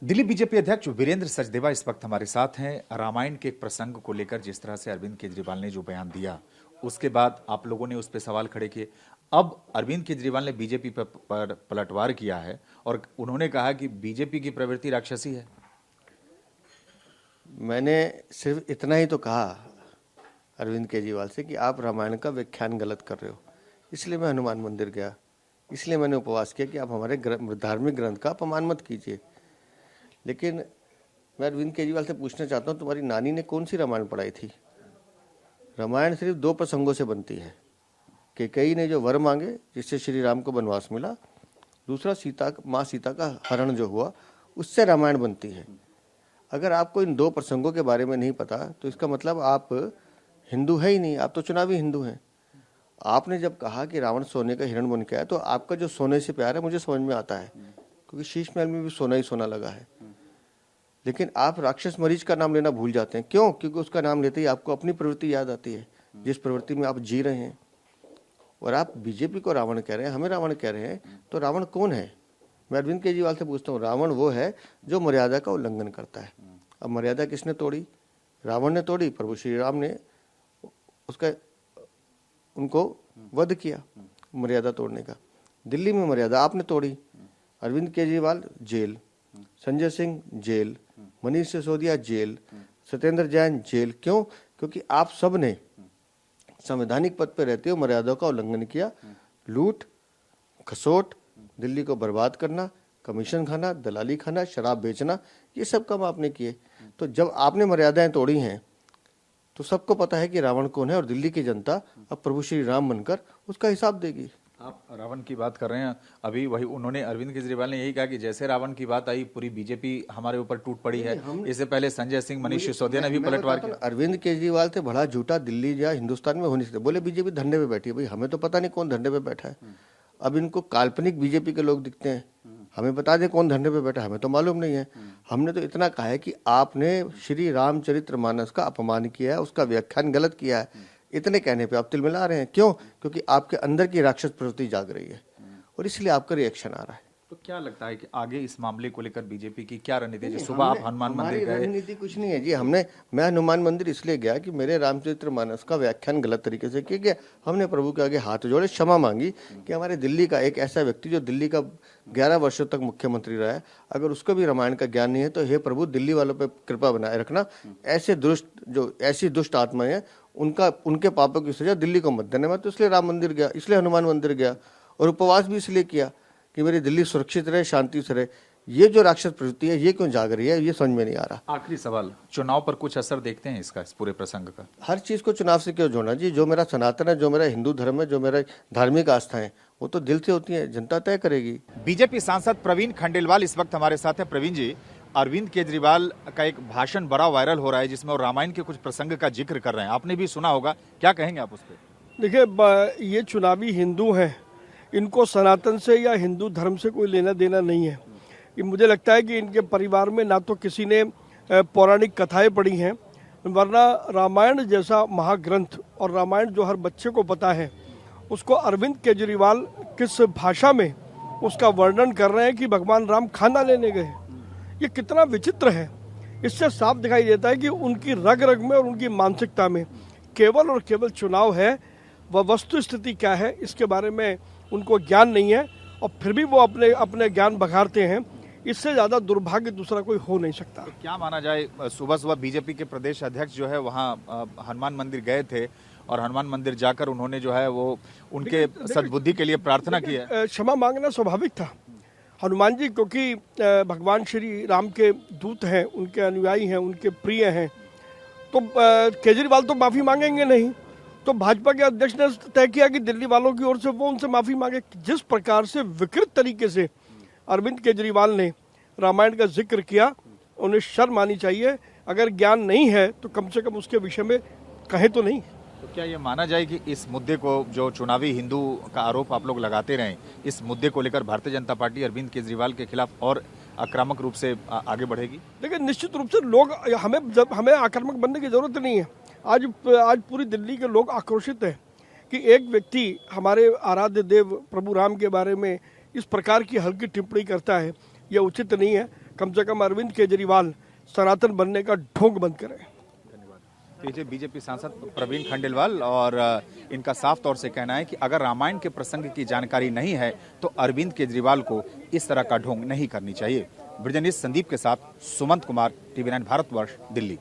Delhi BJP अध्यक्ष वीरेंद्र सचदेवा इस वक्त हमारे साथ हैं। रामायण के एक प्रसंग को लेकर जिस तरह से अरविंद केजरीवाल ने जो बयान दिया, उसके बाद आप लोगों ने उस पर सवाल खड़े किए। अब अरविंद केजरीवाल ने बीजेपी पर पलटवार किया है और उन्होंने कहा कि बीजेपी की प्रवृत्ति राक्षसी है। मैंने सिर्फ इतना ही तो कहा अरविंद केजरीवाल से कि आप रामायण का व्याख्यान गलत कर रहे हो, इसलिए मैं हनुमान मंदिर गया, इसलिए मैंने उपवास किया कि आप हमारे धार्मिक ग्रंथ का अपमान मत कीजिए। लेकिन मैं अरविंद केजरीवाल से पूछना चाहता हूँ, तुम्हारी नानी ने कौन सी रामायण पढ़ाई थी? रामायण सिर्फ दो प्रसंगों से बनती है। कैकेयी ने जो वर मांगे जिससे श्री राम को वनवास मिला, दूसरा माँ सीता का हरण जो हुआ, उससे रामायण बनती है। अगर आपको इन दो प्रसंगों के बारे में नहीं पता तो इसका मतलब आप हिंदू है ही नहीं, आप तो चुनावी हिंदू हैं। आपने जब कहा कि रावण सोने का हिरण बन के आया, तो आपका जो सोने से प्यार है मुझे समझ में आता है, क्योंकि शीश महल में भी सोना ही सोना लगा है। लेकिन आप राक्षस मरीच का नाम लेना भूल जाते हैं। क्यों? क्योंकि उसका नाम लेते ही आपको अपनी प्रवृत्ति याद आती है, जिस प्रवृत्ति में आप जी रहे हैं। और आप बीजेपी को रावण कह रहे हैं, हमें रावण कह रहे हैं, तो रावण कौन है? मैं अरविंद केजरीवाल से पूछता हूँ, रावण वो है जो मर्यादा का उल्लंघन करता है। अब मर्यादा किसने तोड़ी? रावण ने तोड़ी। प्रभु श्री राम ने उनको वध किया मर्यादा तोड़ने का। दिल्ली में मर्यादा आपने तोड़ी। Arvind Kejriwal jail, Sanjay Singh jail, Manish Sisodia jail, Satyendra Jain jail. क्यों? क्योंकि आप सब ने संवैधानिक पद पर रहते हो मर्यादा का उल्लंघन किया। लूट खसोट, दिल्ली को बर्बाद करना, कमीशन खाना, दलाली खाना, शराब बेचना, ये सब काम आपने किए। तो जब आपने मर्यादाएं तोड़ी हैं तो सबको पता है कि रावण कौन है, और दिल्ली की जनता अब प्रभु श्री राम बनकर उसका हिसाब देगी। आप रावण की बात कर रहे हैं, अभी वही उन्होंने अरविंद केजरीवाल ने यही कहा कि जैसे रावण की बात आई पूरी बीजेपी हमारे ऊपर टूट पड़ी है। इससे पहले संजय सिंह, मनीष सिसोदिया ने भी पलटवार किया। अरविंद केजरीवाल से बड़ा झूठा दिल्ली या हिंदुस्तान में हो नहीं सकता। बोले बीजेपी धरने पे बैठी है। भाई हमें तो पता नहीं कौन धरने पे बैठा है। अब इनको काल्पनिक बीजेपी के लोग दिखते हैं, हमें बता दें कौन धरने पे बैठा, हमें तो मालूम नहीं है। हमने तो इतना कहा है कि आपने श्री रामचरितमानस का अपमान किया है, उसका व्याख्यान गलत किया है। इतने कहने पे आप तिलमिला रहे हैं। क्यों? क्योंकि आपके अंदर की राक्षस प्रवृत्ति जाग रही है और इसलिए आपका रिएक्शन आ रहा है। तो क्या लगता है कि आगे इस मामले को लेकर बीजेपी की क्या रणनीति है? सुबह आप हनुमान मंदिर गए। रणनीति कुछ नहीं है जी। मैं हनुमान मंदिर इसलिए गया कि मेरे रामचरितमानस का व्याख्यान गलत तरीके से किया गया। हमने प्रभु के आगे हाथ जोड़े, क्षमा मांगी कि हमारे दिल्ली का एक ऐसा व्यक्ति जो दिल्ली का 11 वर्षों तक मुख्यमंत्री रहा है, अगर उसको भी रामायण का ज्ञान नहीं है तो हे प्रभु दिल्ली वालों पर कृपा बनाए रखना। ऐसी दुष्ट आत्माएं हैं, उनके पापों की सजा दिल्ली को मत देने। मैं तो इसलिए राम मंदिर गया, इसलिए हनुमान मंदिर गया, और उपवास भी इसलिए किया कि मेरी दिल्ली सुरक्षित रहे, शांति से रहे। ये जो राक्षस प्रवृत्ति है ये क्यों जाग रही है, ये समझ में नहीं आ रहा। आखिरी सवाल, चुनाव पर कुछ असर देखते हैं इसका, इस पूरे प्रसंग का? हर चीज को चुनाव से क्यों जोड़ना जी? जो मेरा सनातन है, जो मेरा हिंदू धर्म है, जो मेरा धार्मिक आस्था है, वो तो दिल से होती है, जनता तय करेगी। बीजेपी सांसद प्रवीण खंडेलवाल इस वक्त हमारे साथ हैं। प्रवीण जी, अरविंद केजरीवाल का एक भाषण बड़ा वायरल हो रहा है जिसमें वो रामायण के कुछ प्रसंग का जिक्र कर रहे हैं, आपने भी सुना होगा, क्या कहेंगे आप उस पर? देखिए, ये चुनावी हिंदू हैं, इनको सनातन से या हिंदू धर्म से कोई लेना देना नहीं है। ये मुझे लगता है कि इनके परिवार में ना तो किसी ने पौराणिक कथाएं पढ़ी हैं, वरना रामायण जैसा महाग्रंथ और रामायण जो हर बच्चे को पता है, उसको अरविंद केजरीवाल किस भाषा में उसका वर्णन कर रहे हैं कि भगवान राम खाना लेने गए। ये कितना विचित्र है। इससे साफ दिखाई देता है कि उनकी रग रग में और उनकी मानसिकता में केवल और केवल चुनाव है। वह वस्तु स्थिति क्या है इसके बारे में उनको ज्ञान नहीं है, और फिर भी वो अपने ज्ञान बघारते हैं। इससे ज़्यादा दुर्भाग्य दूसरा कोई हो नहीं सकता। तो क्या माना जाए, सुबह बीजेपी के प्रदेश अध्यक्ष जो है वहाँ हनुमान मंदिर गए थे और हनुमान मंदिर जाकर उन्होंने जो है वो उनके सद्बुद्धि के लिए प्रार्थना की है। क्षमा मांगना स्वाभाविक था। हनुमान जी क्योंकि भगवान श्री राम के दूत हैं, उनके अनुयायी हैं, उनके प्रिय हैं, तो केजरीवाल तो माफ़ी मांगेंगे नहीं। तो भाजपा के अध्यक्ष ने तय किया कि दिल्ली वालों की ओर से वो उनसे माफ़ी मांगे। जिस प्रकार से विकृत तरीके से अरविंद केजरीवाल ने रामायण का जिक्र किया, उन्हें शर्म आनी चाहिए। अगर ज्ञान नहीं है तो कम से कम उसके विषय में कहें तो नहीं। तो क्या ये माना जाए कि इस मुद्दे को, जो चुनावी हिंदू का आरोप आप लोग लगाते रहे, इस मुद्दे को लेकर भारतीय जनता पार्टी अरविंद केजरीवाल के खिलाफ और आक्रामक रूप से आगे बढ़ेगी? देखिए, निश्चित रूप से लोग हमें आक्रामक बनने की जरूरत नहीं है। आज पूरी दिल्ली के लोग आक्रोशित हैं कि एक व्यक्ति हमारे आराध्य देव प्रभु राम के बारे में इस प्रकार की हल्की टिप्पणी करता है, यह उचित नहीं है। कम से कम अरविंद केजरीवाल सनातन बनने का ढोंग बंद करें। तो बीजेपी सांसद प्रवीण खंडेलवाल और इनका साफ तौर से कहना है कि अगर रामायण के प्रसंग की जानकारी नहीं है तो अरविंद केजरीवाल को इस तरह का ढोंग नहीं करनी चाहिए। ब्रिजनिस्ट संदीप के साथ सुमंत कुमार, TV9 भारतवर्ष, दिल्ली।